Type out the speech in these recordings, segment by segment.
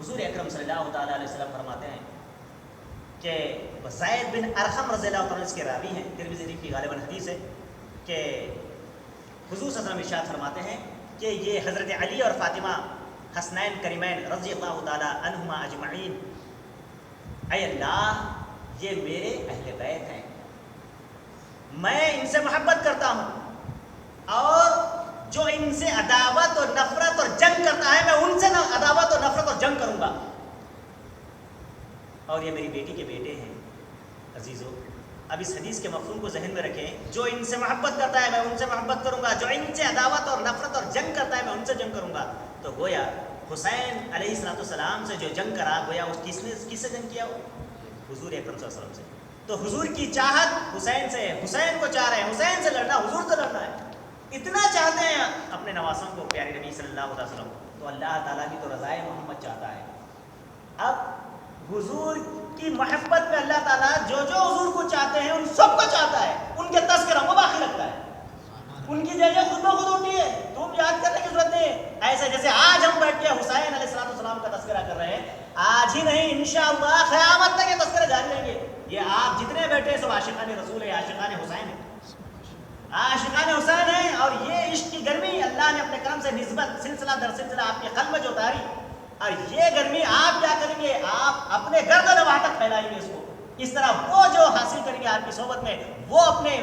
حضور اکرم صلی اللہ تعالیٰ علیہ وسلم فرماتے ہیں کہ زید بن ارقم رضی اللہ تعالیٰ اس کے راوی ہیں، ترمذی کی غالباً حدیث ہے کہ حضور صلی اللہ علیہ وسلم ارشاد فرماتے ہیں کہ یہ حضرت علی اور فاطمہ حسنین کریمین رضی اللہ تعالیٰ عنہما اجمعین، اے اللہ یہ میرے اہل بیت ہیں، میں ان سے محبت کرتا ہوں، اور جو ان سے عداوت اور نفرت اور جنگ کرتا ہے میں ان سے عداوت اور نفرت اور جنگ کروں گا، اور یہ میری بیٹی کے بیٹے ہیں۔ عزیزو، اب اس حدیث کے مفہوم کو ذہن میں رکھیں، جو ان سے محبت کرتا ہے میں ان سے محبت کروں گا، جو ان سے عداوت اور نفرت اور جنگ کرتا ہے میں ان سے جنگ کروں گا۔ تو گویا حسین علیہ السلام سے جو جنگ کرا، گویا اس کس سے جنگ کیا؟ حضور اکرم صلی اللہ علیہ وسلم سے۔ تو حضور کی چاہت حسین سے، حسین کو چاہ رہے ہیں، حسین سے لڑنا، حضور سے لڑنا ہے، اتنا چاہتے ہیں اپنے نواسوں کو، پیارے نبی صلی اللہ علیہ وسلم، تو اللہ تعالیٰ کی تو رضائے محمد چاہتا ہے۔ اب حضور کی محبت میں اللہ تعالیٰ جو حضور کو چاہتے ہیں ان سب کو چاہتا ہے، ان کے تذکرہ کو باقی رکھتا ہے، ان کی جگہ خود بخود ہوتی ہے، تم یاد کرنے کی ضرورت نہیں ہے۔ ایسے جیسے آج ہم بیٹھ کے حسین علیہ السلام کا تذکرہ کر رہے ہیں، آج ہی نہیں انشاءاللہ قیامت تک یہ تذکرہ جاری رہیں گے۔ یہ آپ جتنے بیٹھے سب عاشقان رسول ہے، عاشقان حسین ہیں، عاشقان حسین ہیں، اور یہ عشق کی گرمی اللہ نے اپنے کرم سے نسبت سلسلہ در سلسلہ آپ کے قلب میں جو اتاری، اور یہ گرمی آپ کیا کریں گے؟ آپ اپنے گرد و نواح تک پھیلائیں گے اس کو۔ اس طرح وہ جو حاصل کریں گے آپ کی صحبت میں، وہ اپنے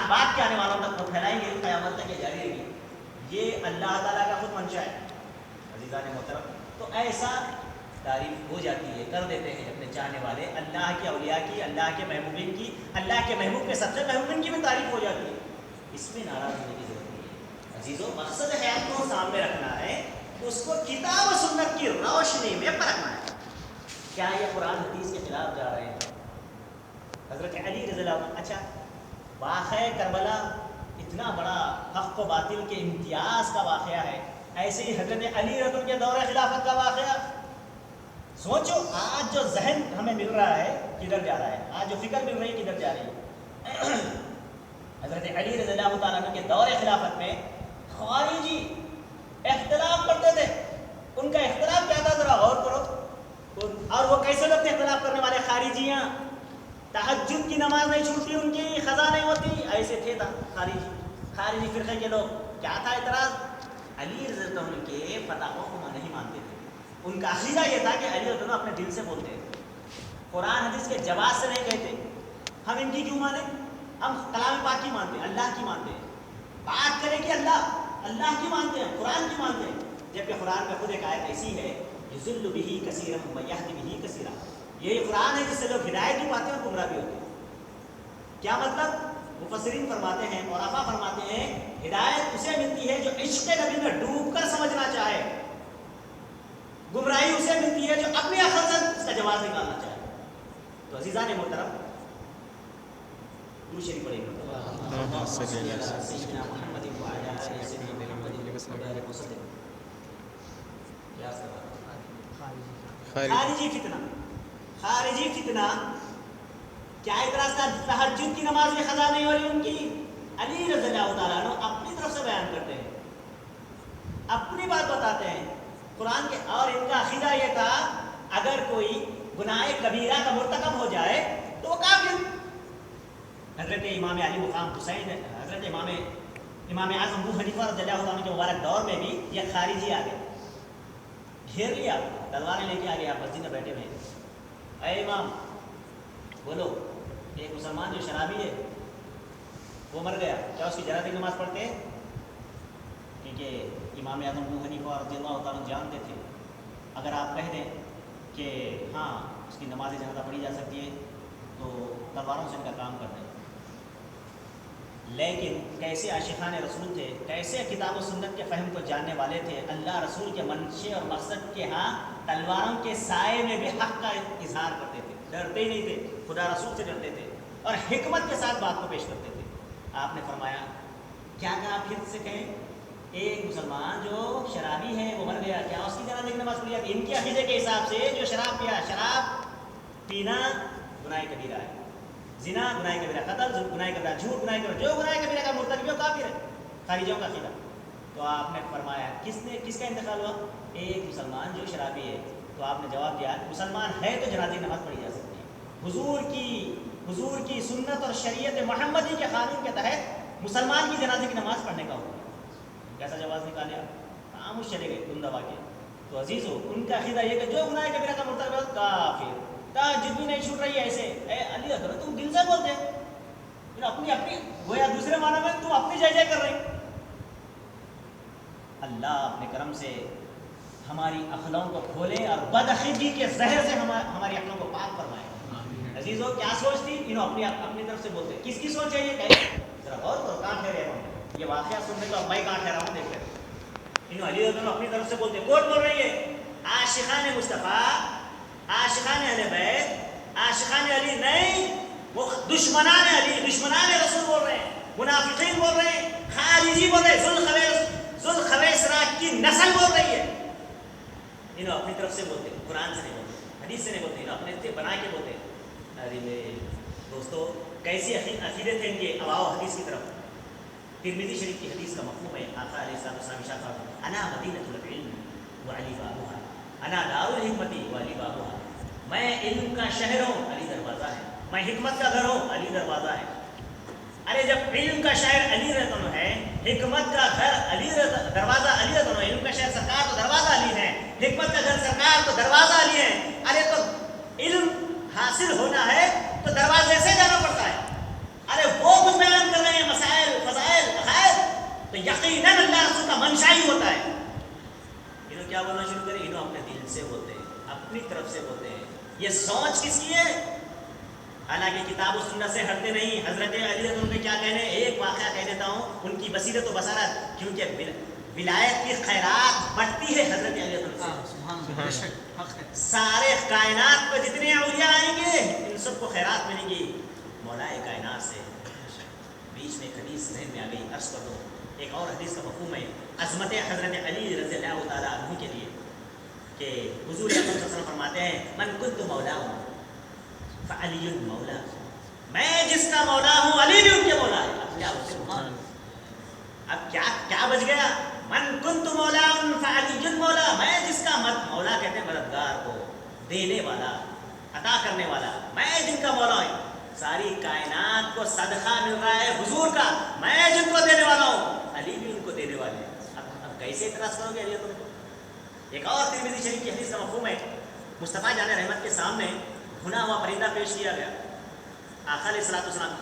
بعد کے آنے والوں تک وہ پھیلائیں گے، قیامت تک یہ جاری رہے گی۔ یہ اللہ تعالیٰ کا خود منشا ہے۔ عزیزان محترم، تو ایسا تعریف ہو جاتی ہے، کر دیتے ہیں اپنے چاہنے والے، اللہ کے اولیاء کی، اللہ کے محبوبین کی، اللہ کے محبوب کے سب سے محبوبین کی بھی تعریف ہو جاتی ہے۔ اس میں ناراض ہونے کی ضرورت نہیں ہے۔ عزیزو، مقصد حیات کو سامنے رکھنا ہے، اس کو کتاب و سنت کی روشنی میں پرکھنا ہے۔ کیا یہ قرآن حدیث کے خلاف جا رہے ہیں؟ حضرت علی رضی اللہ عنہ، اچھا واقعہ کربلا اتنا بڑا حق و باطل کے امتیاز کا واقعہ ہے، ایسے ہی حضرت علی رضی اللہ کے دور خلافت کا واقعہ سوچو۔ آج جو ذہن ہمیں مل رہا ہے کدھر جا رہا ہے، آج جو فکر مل رہی ہے کدھر جا رہی ہے؟ حضرت علی رضی اللہ تعالیٰ عنہ کے دور خلافت میں خارجی اختلاف کرتے تھے، ان کا اختلاف کیا تھا ذرا غور کرو، اور وہ کیسے لوگ تھے اختلاف کرنے والے؟ خارجیاں، تہجد کی نماز نہیں چھوٹتی ان کی، قضا نہیں ہوتی، ایسے تھے خارجی فرقے کے لوگ۔ کیا تھا اعتراض؟ علی رضی اللہ عنہ کے فتاووں کو نہیں مانتے تھے، ان کا عقیدہ یہ تھا کہ علی رضی اللہ عنہ اپنے دل سے بولتے تھے، قرآن حدیث کے جواز سے نہیں کہتے، ہم ان کی کیوں مانیں؟ ہم کلام پاک کی مانتے ہیں، اللہ کی مانتے ہیں، بات کریں کہ اللہ کی مانتے ہیں، قرآن کی مانتے ہیں، جبکہ قرآن میں خود ایک آیت ایسی ہے، یضل بہ کثیرا ویہدی بہ کثیرا، یہی قرآن ہے جس سے لوگ ہدایت بھی پاتے ہیں اور گمراہ بھی ہوتے ہیں۔ کیا مطلب؟ مفسرین فرماتے ہیں، عرفا فرماتے ہیں، ہدایت اسے ملتی ہے جو عشق نبی میں ڈوب کر سمجھنا چاہے، گمراہی اسے ملتی ہے جو اپنی عقل سے اس کا جواز نکالنا چاہے۔ تو عزیزان محترم، شریف پڑھیں گے خارجی فتنہ کیا اعتراض تھا؟ تہجد کی نماز میں قضا نہیں ہو رہی ان کی، علی رضی اللہ تعالیٰ عنہ اپنی طرف سے بیان کرتے ہیں، اپنی بات بتاتے ہیں قرآن کے، اور ان کا عقیدہ یہ تھا اگر کوئی گناہ کبیرہ کا مرتکب ہو جائے تو وہ کافر۔ حضرت امام علی مقام حسین، حضرت امام اعظم ابو حنیفہ رضی اللہ عنہ کے مبارک دور میں بھی یہ خارجی آ گئے، گھیر لیا، تلواریں لے کے آ گئے، آپ مسجد میں بیٹھے ہوئے، اے امام بولو، ایک مسلمان جو شرابی ہے وہ مر گیا، کیا اس کی جنازے کی نماز پڑھتے ہیں؟ کیونکہ امام اعظم ابو حنیفہ رضی اللہ تعالیٰ جانتے تھے اگر آپ کہہ دیں کہ ہاں اس کی نماز جنازہ پڑھی جا سکتی ہے تو تلواروں سے ان کا کام کر دیں۔ لیکن کیسے عاشقان رسول تھے، کیسے کتاب و سنت کے فہم کو جاننے والے تھے، اللہ رسول کے منشے اور مقصد کے ہاں تلواروں کے سائے میں بھی حق کا اظہار کرتے تھے، ڈرتے ہی نہیں تھے، خدا رسول سے ڈرتے تھے اور حکمت کے ساتھ بات کو پیش کرتے تھے۔ آپ نے فرمایا کیا کہا؟ پھر سے کہیں، ایک مسلمان جو شرابی ہے وہ مر گیا، کیا اس کی جنازے کی نماز پڑھی جاتی؟ ان کے عقیدے کے حساب سے جو شراب پیا، شراب پینا گناہ کبیرہ ہے، زنا گناہ کبیرہ، قتل گناہ کبیرہ، جھوٹ گناہ کبیرہ، جو گناہ کبیرہ کا مرتکب ہے وہ کافر ہے، خارجیوں کا عقیدہ۔ تو آپ نے فرمایا کس کا انتقال ہوا؟ ایک مسلمان جو شرابی ہے، تو آپ نے جواب دیا مسلمان ہے تو جنازے کی نماز پڑھی جا سکتی ہے، حضور کی سنت اور شریعت محمدی کے قانون کے تحت مسلمان کی جنازے کی نماز پڑھنے کا حکم ہے۔ کیسا جواز نکالے آپ؟ خاموش چلے گئے تم دبا کے۔ تو عزیزو ان کا عقیدہ یہ کہ جو گناہ کبیرہ کا مرتکب ہے کافر، تہجد بھی نہیں چھوٹ رہی ہے ایسے، اے علی حضرت تم دل سے بولتے ہیں، اپنی گویا دوسرے معنی میں تم اپنی جائے جائے کر رہے ہیں۔ اللہ اپنے کرم سے ہماری عقلوں کو کھولے اور بدعقیدگی کے زہر سے ہماری عقلوں کو پاک فرمائے۔ عزیزو کیا سوچ تھی؟ انہوں اپنی طرف سے بولتے ہیں، کس کی سوچ ہے یہ کہیں؟ ذرا غور کرو، کہاں ٹھہرے ہوں، یہ واقعہ سننے کو اب میں کہاں ٹھہرا ہوں دیکھ لیں۔ انہوں علی رضی اللہ اپنی طرف سے بولتے ہیں، کوٹ بول رہی ہے عاشقان مصطفیٰ، عاشقان اہل بیت، عاشقان علی نہیں، وہ دشمنان علی، دشمنان رسول بول رہے ہیں، منافقین بول رہے ہیں، خارجی بول رہے ہیں، ذوالخویسرہ کی نسل بول رہی ہے۔ انہوں اپنی طرف سے بولتے ہیں، قرآن سے نہیں بولتے، حدیث سے نہیں بولتے، انہوں اپنے سے بنا کے بولتے ہیں۔ ارے میرے دوستو کیسی عقیدے تھے ان کے، اب آؤ حدیث کی طرف۔ ترمذی شریف کی حدیث کا مفہوم ہے، آقا علیہ السلام ارشاد فرماتے ہیں، انا مدینۃ العلم وعلی بابها، انا دار الحکمت وعلی بابها، میں علم کا شہر ہوں، علی دروازہ ہے، میں حکمت کا گھر ہوں، علی دروازہ ہے۔ ارے جب علم کا شہر علی رضوان ہے، حکمت کا گھر علی دروازہ علی رضوان ہے، علم کا شہر سرکار تو دروازہ علی ہے، حکمت کا گھر سرکار تو دروازہ علی ہے۔ ارے تو علم حاصل ہونا ہے تو دروازے سے جانا پڑتا ہے۔ ارے وہ کچھ بیان کر رہے ہیں مسائل فضائل عقائد، تو یقیناً اللہ رسول کا منشا ہی ہوتا ہے۔ انہوں کیا بولنا شروع کرے؟ انہوں اپنے دل سے بولتے ہیں، اپنی طرف سے بولتے ہیں۔ یہ سوچ کس کی ہے؟ حالانکہ کتاب و سنت سے ہٹتے نہیں۔ حضرت علی رضی اللہ عنہ کیا کہنے، ایک واقعہ کہہ دیتا ہوں، ان کی بصیرت و بصارت، کیونکہ ولایت کی خیرات بڑھتی ہے حضرت علی رضی اللہ عنہ سے۔ سارے کائنات پہ جتنے اولیاء آئیں گے ان سب کو خیرات ملیں گی مولا کائنات سے۔ بیچ میں ایک حدیث ذہن میں آ گئی، عرض کر دو۔ ایک اور حدیث کا مفہوم ہے عظمت حضرت علی رضی اللہ تعالیٰ عنہ کے لیے، کہ حضور اکرم صلی اللہ علیہ وسلم فرماتے ہیں، من کنت مولا ہوں فعلی مولا، میں جس کا مولا ہوں علی بھی ان کے مولا ہے۔ اب کیا بچ گیا؟ من کنت مولا فعلی مولا، میں جس کا مولا کہتے ہیں مددگار کو، دینے والا، عطا کرنے والا، میں جن کا مولا ہوں، ساری کائنات کو صدقہ مل رہا ہے حضور کا، میں جن کو دینے والا ہوں علی بھی ان کو دینے والے ہیں۔ اب کیسے اعتراض کرو گے علی تم کو؟ ایک اور ترمذی شریف کی حدیث کا مفہوم ہے، مصطفیٰ جان رحمت کے سامنے بھنا ہوا پرندہ پیش کیا گیا۔ آقا علیہ الصلوۃ والسلام،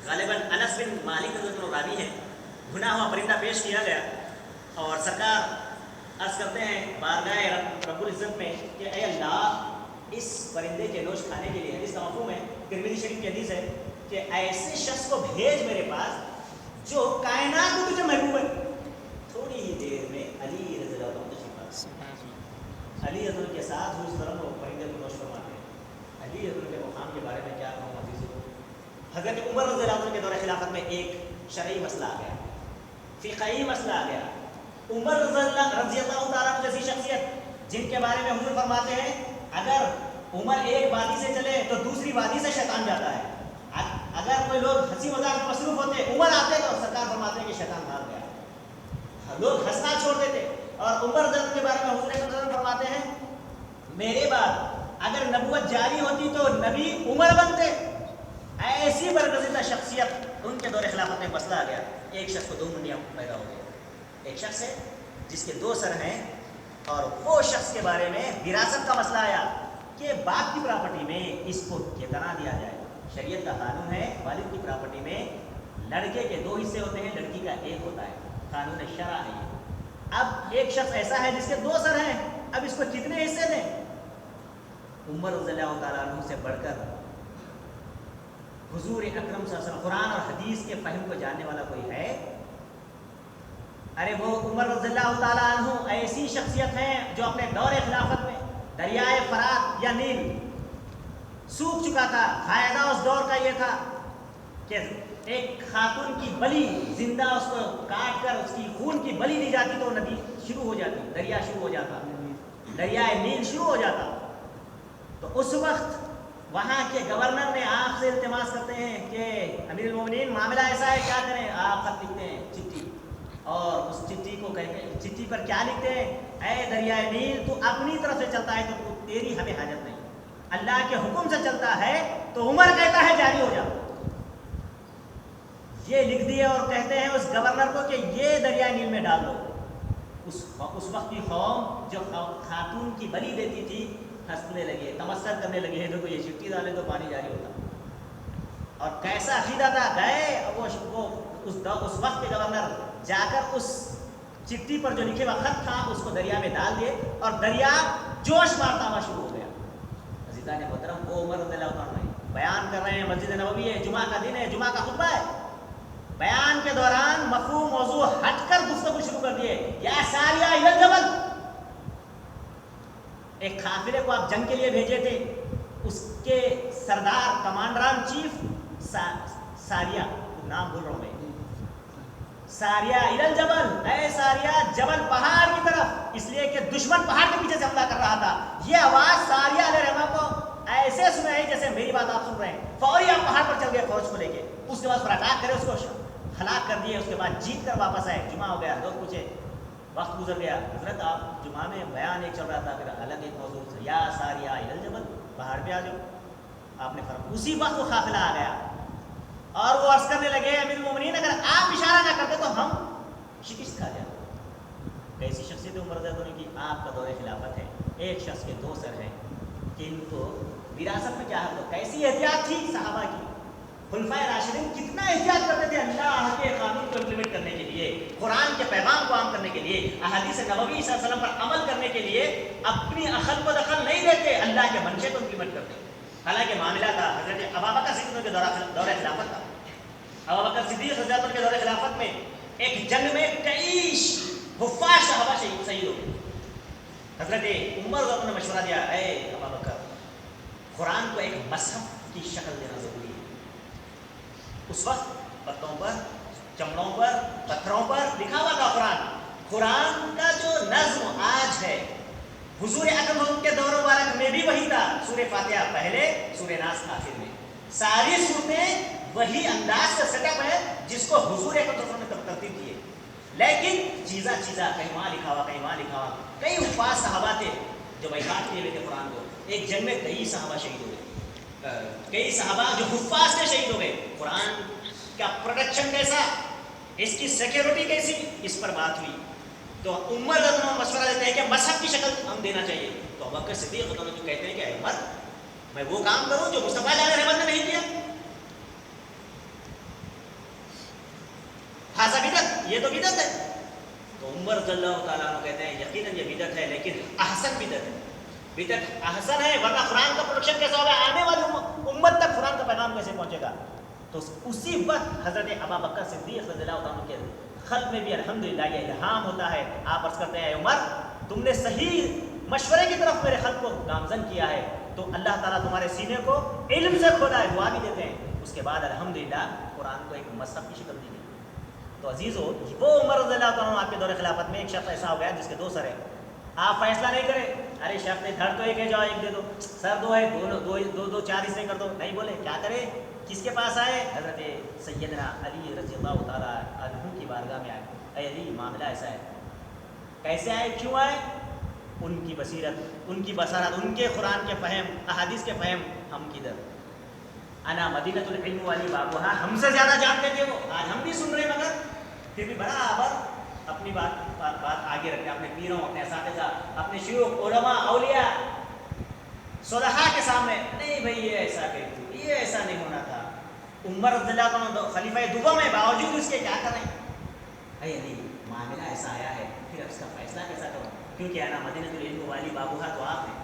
غالباً انس بن مالک رضی اللہ عنہ راوی ہیں، بھنا ہوا پرندہ پیش کیا گیا اور سرکار عرض کرتے ہیں بارگاہ رب العزت میں کہ اے اللہ اس پرندے کے نوش کھانے کے لیے، حدیث کا مفہوم ہے، ترمذی شریف کی حدیث ہے کہ ایسے شخص کو بھیج میرے پاس جو کائنات میں تجھے محبوب ہے۔ تھوڑی ہی دیر میں علی رضی اللہ عنہ تشریف، علی رضی اللہ کے ساتھ اس طرح وہ پرندے کو نوش فرماتے ہیں۔ علی رضی اللہ کے مقام کے بارے میں کیا کہوں عزیزو؟ حضرت عمر رضی اللہ عنہ کے دور خلافت میں ایک شرعی مسئلہ آ گیا، فقہی مسئلہ آ گیا۔ عمر رضی اللہ تعالیٰ عنہ جیسی شخصیت جن کے بارے میں حضور فرماتے ہیں اگر عمر ایک وادی سے چلے تو دوسری وادی سے شیطان جاتا ہے، اگر کوئی لوگ ہنسی مذاق میں مصروف ہوتے عمر آتے تو سرکار فرماتے ہیں کہ شیطان بھاگ گیا، لوگ ہنسنا چھوڑ دیتے۔ اور عمر رضی اللہ کے بارے میں حضور صلی اللہ علیہ وسلم فرماتے ہیں میرے بعد اگر نبوت جاری ہوتی تو نبی عمر بنتے۔ ایسی برگزیدہ شخصیت، ان کے دور خلافت میں مسئلہ آ گیا، ایک شخص کو دو منڈیاں پیدا ہو گئی۔ ایک شخص ہے جس کے دو سر ہیں، اور وہ شخص کے بارے میں وراثت کا مسئلہ آیا کہ باپ کی پراپرٹی میں اس کو کتنا دیا جائے۔ شریعت کا قانون ہے والد کی پراپرٹی میں لڑکے کے دو حصے ہوتے ہیں، لڑکی کا ایک ہوتا ہے، قانون شرع ہے یہ۔ اب ایک شخص ایسا ہے جس کے دو سر ہیں، اب اس کو کتنے حصے دیں؟ عمر رضی اللہ تعالیٰ عنہ سے بڑھ کر حضور اکرم صلی اللہ علیہ وسلم قرآن اور حدیث کے فہم کو جاننے والا کوئی ہے؟ ارے وہ عمر رضی اللہ تعالیٰ عنہ ایسی شخصیت ہیں جو اپنے دور خلافت میں دریائے فرات یا نیل سوکھ چکا تھا۔ قاعدہ اس دور کا یہ تھا کہ ایک خاتون کی بلی زندہ اس کو کاٹ کر اس کی خون کی بلی دی جاتی تو ندی شروع ہو جاتی، دریا شروع ہو جاتا، دریائے نیل شروع ہو جاتا۔ تو اس وقت وہاں کے گورنر نے آپ سے التماس کرتے ہیں کہ امیر المومنین معاملہ ایسا ہے، کیا کریں؟ آپ خط لکھتے ہیں چٹھی، اور اس چٹھی کو پر کیا لکھتے ہیں؟ اے دریائے نیل تو اپنی طرف سے چلتا ہے تو تیری ہمیں حاجت نہیں، اللہ کے حکم سے چلتا ہے تو عمر کہتا ہے جاری ہو جا. یہ لکھ دیا اور کہتے ہیں اس گورنر کو کہ یہ دریائے نیل میں ڈال دو. اس وقت کی قوم جو خاتون کی بلی دیتی تھی ہنسنے لگے، تمسخر کرنے لگے، دیکھو یہ چٹی ڈالے تو پانی جاری ہوتا. اور کیسا عقیدہ تھا، گئے وہ اس وقت کے گورنر جا کر اس چٹھی پر جو لکھے ہوا خط تھا اس کو دریا میں ڈال دیے اور دریا جوش مارتا ہوا شروع ہو گیا. عزیزان محترم، وہ عمر رضی اللہ عنہ بیان کر رہے ہیں، مسجد نبوی ہے، جمعہ کا دن ہے، جمعہ کا خطبہ ہے. بیان کے دوران مفہوم موضوع ہٹ کر گفتگو شروع کر دیے. یا ساریہ الی الجبل، ایک قافلے کو آپ جنگ کے لیے بھیجے تھے، اس کے سردار کمانڈران چیف ساریہ، نام بھول رہا ہوں میں، ساریہ الی الجبل، اے ساریہ جبل پہاڑ کی طرف، اس لیے کہ دشمن پہاڑ کے پیچھے سے حملہ کر رہا تھا. یہ آواز ساریہ علیہ الرحمہ کو ایسے سنائی جیسے میری بات آپ سن رہے ہیں. فوری آپ پہاڑ پر چل گئے فوج کو لے کے، اس کے بعد پر اٹیک کرے، اس کو ہلاک کر دیے. اس کے بعد جیت کر واپس آئے. جمعہ ہو گیا، لوگ پوچھے، وقت گزر گیا، حضرت آپ جمعہ میں بیان ایک چل رہا تھا، پھر الگ ایک موضوع تھا، یا ساریہ الی الجبل، پہاڑ پہ آ جاؤ. آپ نے فرمایا، اسی وقت وہ قافلہ آ گیا اور وہ عرض کرنے لگے، امیر المومنین اگر آپ اشارہ نہ کرتے تو ہم شکست کھا جاتے. کیسی شخصیت عمر رضی اللہ عنہ کی؟ آپ کا دور خلافت ہے، ایک شخص کے 2 سر ہیں کہ ان کو وراثت میں کیا ہے. کیسی احتیاط تھی صحابہ کی. خلفائے راشدین کتنا احتیاط کرتے تھے اللہ کے قانون کو امپلیمنٹ کرنے کے لیے، قرآن کے پیغام کو عام کرنے کے لیے، احادیث نبوی صلی اللہ علیہ وسلم پر عمل کرنے کے لیے اپنی عقل کو دخل نہیں دیتے، اللہ کے منشے کو امپلیمنٹ کرتے. حالانکہ معاملہ تھا حضرت ابوبکر صدیق کے دور خلافت تھا. ابوبکر صدیق رضی اللہ عنہ کے دور خلافت میں ایک جنگ میں کئی حفاظ صحابہ شہید ہو گئے. حضرت عمر رضی اللہ عنہ نے مشورہ دیا، اے ابوبکر، قرآن کو ایک مصحف کی شکل دینا ضروری ہے. اس وقت پتوں پر، چمڑوں پر، پتھروں پر لکھا ہوا تھا قرآن. قرآن کا جو نظم آج ہے، حضور اکرم کے دور مبارک میں بھی وہی تھا. سورہ فاتحہ پہلے، سورہ ناس آخر میں، ساری صورتیں وہی انداز سے سیٹ اپ ہے جس کو حضور اکرم نے ترتیب کی ہے. لیکن چیزا کہیں وہاں لکھا ہوا، کہیں وہاں لکھا ہوا. کئی حفاظ صحابہ تھے جو بیعت کیے ہوئے تھے قرآن کو. ایک جنگ میں کئی صحابہ شہید ہو گئے، کئی صحابہ جو حفاظ سے شہید ہو گئے. قرآن کا پروٹیکشن کیسا، اس کی سیکیورٹی کیسی، اس پر بات ہوئی. تو عمر رضی اللہ عنہ مشورہ دیتے ہیں کہ مصحف کی شکل ہم دینا چاہیے. تو ابوبکر صدیق رضی اللہ عنہ جو کہتے ہیں کہ اے عمر، میں وہ کام کروں جو مصطفیٰ علیہ رحمت نے نہیں کیا. حاضہ بدعت، یہ تو بدعت ہے. تو عمر رضی اللہ تعالیٰ عنہ کہتے ہیں یقیناً یہ بدعت ہے، لیکن احسن بدعت ہے. بدعت احسن ہے، ورنہ قرآن کا پروڈکشن کیسا ہوگا، آنے والی امت تک قرآن کا پیغام کیسے پہنچے گا. تو اسی وقت حضرت ابوبکر صدیق رضی اللہ عنہ کے خط میں بھی الحمدللہ یہ الہام ہوتا ہے. آپ عرض کرتے ہیں، عمر تم نے صحیح مشورے کی طرف میرے خط کو گامزن کیا ہے، تو اللہ تعالیٰ تمہارے سینے کو علم سے کھولا ہے. دعا بھی دیتے ہیں. اس کے بعد الحمدللہ قرآن کو ایک مصحف کی شکل دی گئی. تو عزیزو، وہ عمر رضی اللہ عنہ آپ کے دور خلافت میں ایک شخص ایسا ہو گیا جس کے 2 سر ہیں. آپ فیصلہ نہیں کریں، ارے شخص نے دھڑ تو ایک ہے، جاؤ ایک دے دو، سر 2 ہے، دو 4 حصے کر دو. نہیں بولے، کیا کرے، کس کے پاس آئے؟ حضرت سیدنا علی رضی اللہ تعالیٰ عنہ کی بارگاہ میں آئے. اے علی، معاملہ ایسا ہے. کیسے آئے، کیوں آئے؟ ان کی بصیرت، ان کی بصارت، ان کے قرآن کے فہم، احادیث کے فہم ہم کدھر. انا مدینۃ العلم والی بابوہا، ہم سے زیادہ جانتے تھے وہ. آج ہم بھی سن رہے ہیں، مگر پھر بھی برابر اپنی بات آگے رکھتے ہیں، اپنے پیروں، اپنے اساتذہ، اپنے شیوخ، علماء، اولیاء، صلحاء کے سامنے. نہیں بھائی، یہ ایسا کہتی، یہ ایسا نہیں ہونا تھا. عمر رضی اللہ عنہ خلیفہ دوم میں، باوجود اس کے کیا کریں؟ اے علی، معاملہ ایسا آیا ہے، پھر اس کا فیصلہ کیسا کروں؟ کیونکہ انا مدینۃ العلم والی بابوہا تو آپ ہیں،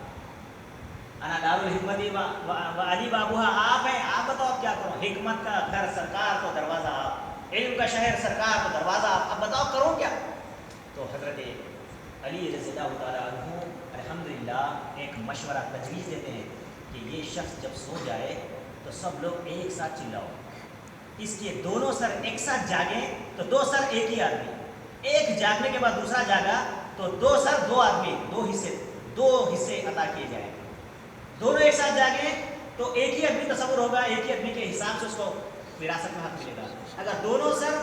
انا دار الحکمت و علی بابوہا آپ ہیں. آپ بتاؤ اب کیا کروں؟ حکمت کا گھر سرکار کو دروازہ آپ، علم کا شہر سرکار کو دروازہ آپ، اب بتاؤ کروں کیا؟ تو حضرت علی رضی اللہ تعالیٰ عنہ الحمدللہ ایک مشورہ تجویز دیتے ہیں کہ یہ شخص جب سو جائے تو سب لوگ ایک ساتھ چلاؤ. اس کے دونوں سر ایک ساتھ جاگیں تو 2 سر ایک ہی آدمی، ایک جاگنے کے بعد دوسرا جاگا تو 2 سر 2 آدمی، 2 حصے عطا کیے جائیں. دونوں ایک ساتھ جاگیں تو ایک ہی آدمی تصور ہوگا، ایک ہی آدمی کے حساب سے اس کو وراثت میں حق ملے گا. اگر دونوں سر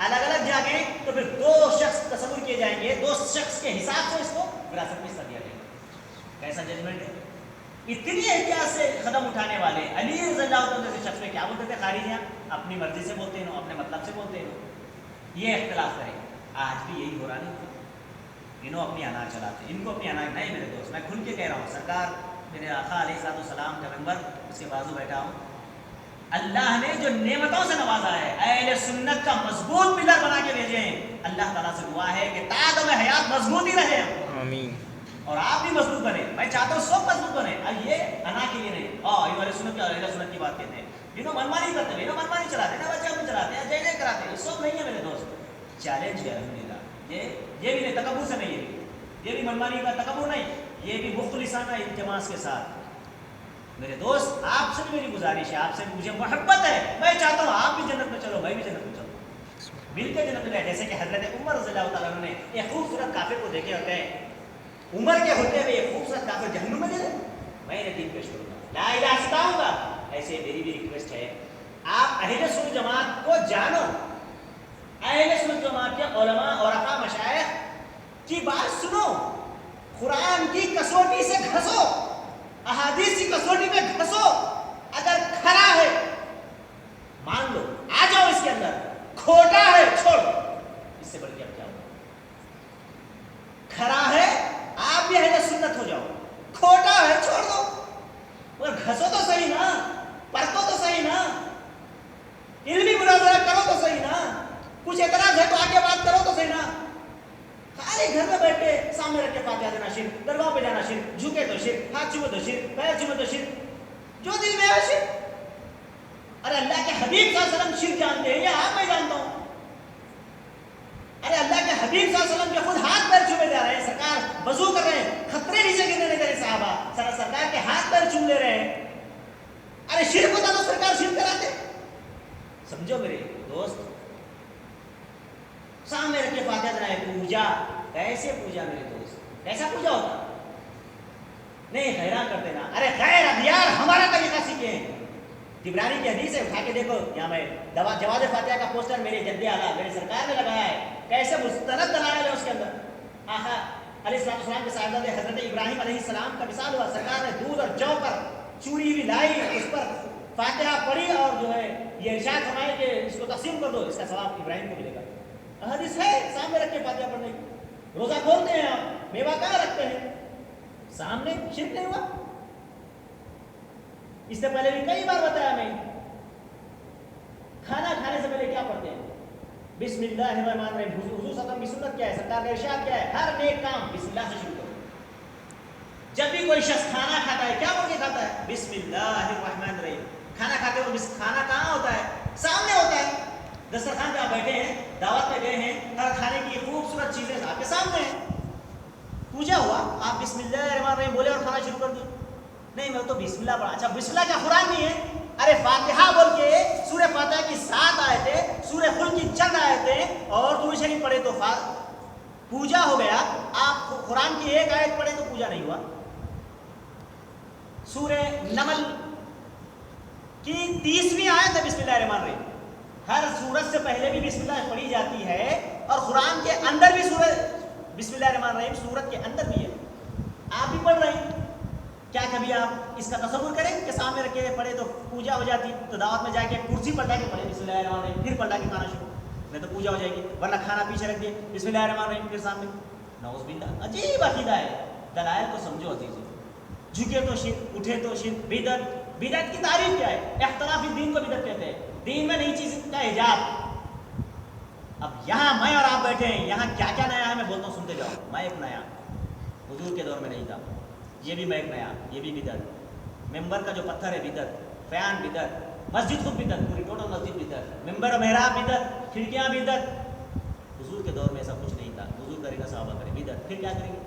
الگ الگ جگہیں تو پھر دو شخص تصور کیے جائیں گے, دو شخص کے حساب سے اس کو وراثت میں حصہ دیا جائے گا. کیسا ججمنٹ ہے. اتنی احتیاط سے قدم اٹھانے والے علی رضی اللہ عنہ کے شخص میں کیا بولتے تھے خارجیاں, اپنی مرضی سے بولتے ہیں, اپنے مطلب سے بولتے ہیں, یہ اختلاف کریں. آج بھی یہی ہو رہا نہیں. انہوں اپنی انا چلاتے ہیں, ان کو اپنی انا نہیں. میرے دوست میں کھل کے کہہ رہا ہوں, سرکار میرے آقا علیہ السلام کا ممبر, اس کے بازو بیٹھا ہوں. اللہ نے جو نعمتوں سے نوازا ہے, اہل سنت کا مضبوط پلر بنا کے بھیجے ہیں. اللہ تعالیٰ سے دعا ہے کہ تا دم حیات مضبوط ہی رہے, آمین. اور آپ بھی مضبوط بنے. میں چاہتا ہوں سب مضبوط بنے. اب یہ انا کے لیے نہیں, یہ اہل سنت کی بات کہتے ہیں, انہوں منمانی کرتے ہیں, انہوں منمانی چلاتے ہیں, بچے اپنے چلاتے ہیں, جے کراتے ہیں. یہ سب نہیں ہے میرے دوست. چیلنج ہے الحمدللہ. یہ بھی نہیں تکبر سے نہیں ہے, یہ بھی منمانی کا تکبر نہیں, یہ بھی مختلفانہ التماس کے ساتھ. میرے دوست آپ سے بھی میری گزارش ہے, آپ سے مجھے محبت ہے. میں چاہتا ہوں آپ بھی جنت میں چلو, میں بھی جنت میں چلوں, مل کے جنت میں جائے. جیسے کہ حضرت عمر رضی اللہ تعالیٰ عنہ نے ایک خوبصورت کافر کو دیکھے ہوتے ہیں, عمر کے ہوتے ہوئے ایک خوبصورت کافر جہنم میں جائے. میں انہیں دین پیش کروں گا, لا الہ سکھاؤں گا. ایسے میری بھی ریکویسٹ ہے, آپ اہل سنت جماعت کو جانو, اہل سنت جماعت کے علماء عرفاء مشائخ کی بات سنو, قرآن کی کسوٹی سے گھسو, احادیث کی کسوٹی میں گھسو. اگر کھرا ہے مان لو, آ جاؤ اس کے اندر, کھوٹا ہے چھوڑ. اس سے بڑھ کے اب کیا ہوگا. کھرا ہے آپ بھی اہل سنت ہو جاؤ, کھوٹا ہے چھوڑ دو, مگر گھسو تو صحیح نا, پرتو تو صحیح نا, علمی مناظرہ کرو تو صحیح نا, کچھ اعتراض ہے تو آگے بات کرو تو صحیح نا. خالی گھر میں بیٹھ کے سامنے رکھ کے فاتحہ دینا شرک, درگاہ پہ جانا شرک, جھکے تو شرک, ہاتھ چومے تو شرک, پیر چومے تو شرک, جو دل میں ہے شرک. ارے اللہ کے حبیب صلی اللہ علیہ وسلم شرک جانتے ہیں یا آپ میں جانتا ہوں. ارے اللہ کے حبیب صلی اللہ علیہ وسلم کے خود ہاتھ پیر چومے جا رہے ہیں, سرکار وضو کر رہے ہیں, خطرے نیچے گرنے نہیں دے رہے صحابہ, سرکار کے ہاتھ پیر چوم لے رہے ہیں. ارے شرک ہوتا تو سرکار شرک کراتے. سمجھو میرے دوست, سامنے رکھ کے فاتحہ دینا ہے. پوجا کیسے پوجا میرے دوست, کیسا پوجا ہوتا نہیں, حیران کرتے نا. ارے خیر اب یار ہمارا طریقہ سیکھے ہیں. طبرانی کی حدیث ہے, اٹھا کے دیکھو, یہاں میں جواز فاتحہ کا پوسٹر میرے جد اعلیٰ میرے سرکار نے لگایا ہے, کیسے مستند دلائل ہے اس کے اندر. آقا علیہ السلام کے صاحبزادے حضرت ابراہیم علیہ السلام کا مثال ہوا, سرکار نے دودھ اور جو پر چوری بھی لائی, اس پر فاتحہ پڑھی, اور جو ہے یہ ارشاد فرمائے کہ اس کو تقسیم کر دو, اس کا ثواب ابراہیم کو ملے گا. حدیث ہے, سامنے رکھ کے فاتحہ پڑھنے کی. روزہ کھولتے ہیں آپ, میوہ کہاں رکھتے ہیں, سامنے. شرک نہیں ہوا. اس سے پہلے بھی کئی بار بتایا میں, کھانا کھانے سے پہلے کیا پڑھتے ہیں, بسم اللہ الرحمن الرحیم. حضور صلی اللہ علیہ وسلم کی سنت کیا ہے, سرکار کا ارشاد کیا ہے, ہر نیک کام بسم اللہ سے شروع کرو. جب بھی کوئی شخص کھانا کھاتا ہے کیا بول کے کھاتا ہے, بسم اللہ الرحمن الرحیم. کھانا کھاتے ہو, کھانا کہاں ہوتا ہے, سامنے ہوتا ہے. دسترخوان پہ آپ بیٹھے ہیں, دعوت میں گئے ہیں, ہر کھانے کی خوبصورت چیزیں آپ کے سامنے ہیں. پوجا ہوا, آپ بسم اللہ الرحمن الرحیم بولے اور کھانا شروع کر دیں. نہیں میں تو بسم اللہ پڑھا. اچھا بسم اللہ کیا قرآن نہیں ہے. ارے فاتحہ بول کے سورہ فاتحہ کی 7 آیتیں, سورہ ملک کی چند آیتیں اور درود شریف پڑھے تو پوجا ہو گیا. آپ قرآن کی ایک آیت پڑھے تو پوجا نہیں ہوا. سورہ نمل کی 30ویں آیت ہے بسم اللہ الرحمن الرحیم. ہر سورت سے پہلے بھی بسم اللہ پڑھی جاتی ہے, اور قرآن کے اندر بھی سورہ بسم اللہ الرحمن الرحیم سورت کے اندر بھی ہے. آپ بھی پڑھ رہے ہیں, کیا کبھی آپ اس کا تصور کریں کہ سامنے رکھ کے پڑھے تو پوجا ہو جاتی؟ تو دعوت میں جا کے کرسی پر جا کے پڑھے بسم اللہ الرحمن الرحیم, پھر پڑھ کے کھانا شروع, میں تو پوجا ہو جائے گی. ورنہ کھانا پیچھے رکھ دیے, بسم اللہ الرحمن الرحیم, پھر سامنے. نعوذ باللہ, عجیب عقیدہ ہے. دلائل کو سمجھو عزیزو. جھکے تو شرک, اٹھے تو شرک, بدعت. بدعت کی تعریف کیا ہے, اختلاف الدین کو بدعت کہتے ہیں. دین میں نئی چیز کا ایجاد. اب یہاں میں اور آپ بیٹھے ہیں, یہاں کیا کیا نیا ہے میں بولتا ہوں, سنتے جاؤ. میں ایک نیا, حضور کے دور میں نہیں تھا, یہ بھی میں ایک نیا, یہ بھی بدعت. ممبر کا جو پتھر ہے بدعت, فیان بدعت, مسجد خود بدعت, پوری ٹوٹل مسجد بدعت, ممبر اور محراب بدعت, کھڑکیاں بدعت. حضور کے دور میں ایسا کچھ نہیں تھا. حضور کرے گا, صحابہ کرے بدعت, پھر کیا کریں گے,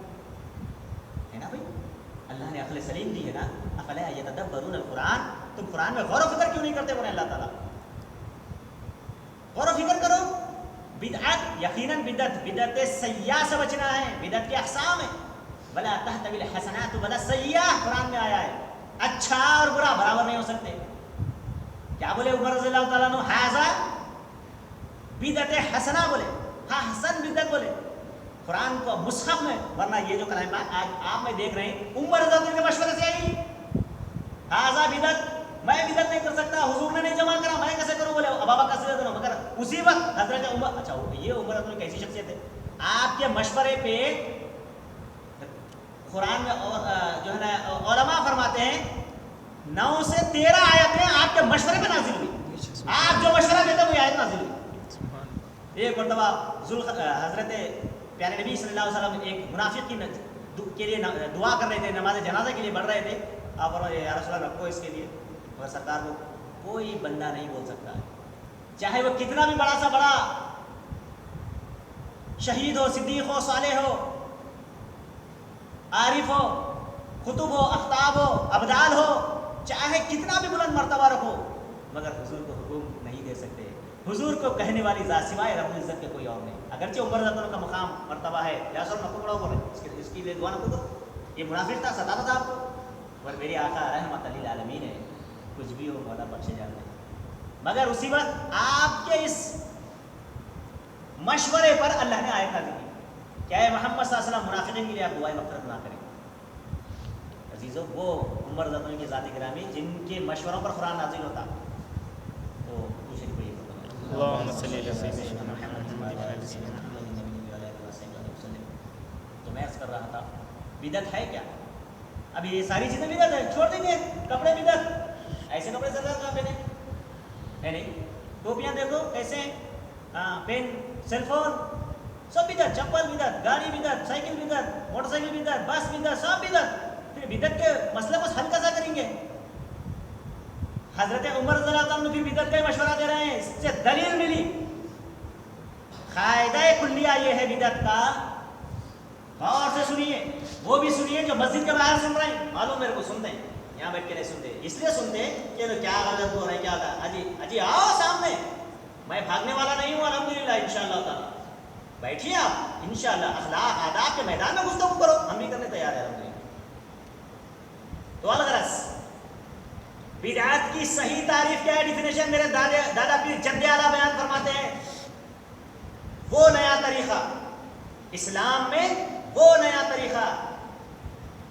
ہے نا بھائی. اللہ نے عقل سلیم دی ہے نا. افلا یتدبرون القرآن, تم قرآن میں غور و فکر کیوں نہیں کرتے بولے اللہ تعالیٰ. غور و فکر کرو. بدعت یقیناً بدعت سیاح سے بچنا ہے. بدعت کے اقسام ہیں, بلا تحتوی الحسنات ولا سیاح, قرآن میں آیا ہے. اچھا اور برا برابر نہیں ہو سکتے. کیا بولے عمر رضی اللہ تعالیٰ عنہ, ھذا بدعت حسنہ بولے, ہاں حسن بدعت بولے قرآن کو مصحف میں, ورنہ یہ جو کلام آج آپ میں دیکھ رہے ہیں عمر رضی اللہ عنہ کے مشورے سے آئی, ہاذا بدعت, میں بدعت نہیں کر سکتا, حضور نے نہیں جمع کرا, میں کیسے کروں بولے ابو بکر صدیق, مگر اسی وقت حضرت عمر, اچھا یہ عمر رضی اللہ عنہ کیسی شخصیت ہے, آپ کے مشورے پہ قرآن میں جو ہے نا علماء فرماتے ہیں 9 سے 13 آیتیں آپ کے مشورے پہ نازل ہوئی, آپ جو مشورہ دیتے وہ آیت نازل ہوئی. ایک مرتبہ حضرت پیارے نبی صلی اللہ علیہ وسلم ایک منافق کے لیے دعا کر رہے تھے, نماز جنازہ کے لیے بڑھ رہے تھے, آپ فرمائے یا رسول اللہ رکھو اس کے لیے, مگر سرکار کو کوئی بندہ نہیں بول سکتا, چاہے وہ کتنا بھی بڑا سا بڑا شہید ہو, صدیق ہو, صالح ہو, عارف ہو, قطب ہو, افتاب ہو, ابدال ہو, چاہے کتنا بھی بلند مرتبہ رکھو, مگر حضور کو حکم نہیں دے سکتے. حضور کو کہنے والی ذات سوائے رب العزت کے کوئی اور نہیں. اگرچہ عمر رضی اللہ عنہ کا مقام مرتبہ ہے, یا سر نکو بڑا بولے اس کے لیے دعا نہ کرو, یہ منافق تھا, ستاتا تھا آپ کو, اور میری آقا رحمت للعالمین ہے, کچھ بھی ہو مولا بخشے جاتے ہیں. مگر اسی وقت آپ کے اس مشورے پر اللہ نے آیت نازل کی, کیا ہے محمد صلی اللہ علیہ وسلم منافقین کے لیے آپ دعائیں مغفرت نہ کریں. عزیزو, وہ عمر رضی اللہ عنہ کی ذات گرامی جن کے مشوروں پر قرآن نازل ہوتا, تو شریف یہ اللهم صل على سيدنا محمد. تو میں عرض کر رہا تھا بدعت ہے کیا؟ اب یہ ساری چیزیں بدعت ہے, چھوڑ دیں گے, کپڑے بدعت, ایسے کپڑے زیادہ کہاں پہنے ہے نہیں, ٹوپیاں دیکھو کیسے ہیں, پین, سیل فون سب بدعت, چپل بدعت, گاڑی بدعت, سائیکل بدعت, موٹر سائیکل بدعت, بس بدعت, سب بدعت. پھر بدعت کے مسئلے کو حل کیسا کریں گے؟ حضرت عمر رضی اللہ عنہ بھی بدعت کا مشورہ دے رہے ہیں, اس سے دلیل ملی. قاعدہ کلیہ یہ ہے بدعت کا, غور سے سنیے, وہ بھی سنیے جو مسجد کے باہر سن رہے ہیں, معلوم میرے کو سنتے ہیں, یہاں بیٹھ کے نہیں سنتے, اس لیے سنتے ہیں کہ کیا غلط ہو رہا ہے, کیا ہوتا ہے, اجی آؤ سامنے, میں بھاگنے والا نہیں ہوں الحمدللہ, انشاءاللہ تعالی بیٹھیے آپ, انشاءاللہ اخلاق آداب کے میدان میں گفتگو کرو, ہم بھی کرنے تیار ہیں الحمدللہ. تو الغرض بدعت کی صحیح تعریف کیا ہے, ڈیفینیشن میرے دادا پیر جد اعلیٰ بیان فرماتے ہیں, وہ نیا طریقہ اسلام میں, وہ نیا طریقہ,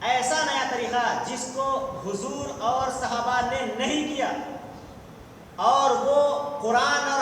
ایسا نیا طریقہ جس کو حضور اور صحابہ نے نہیں کیا, اور وہ قرآن اور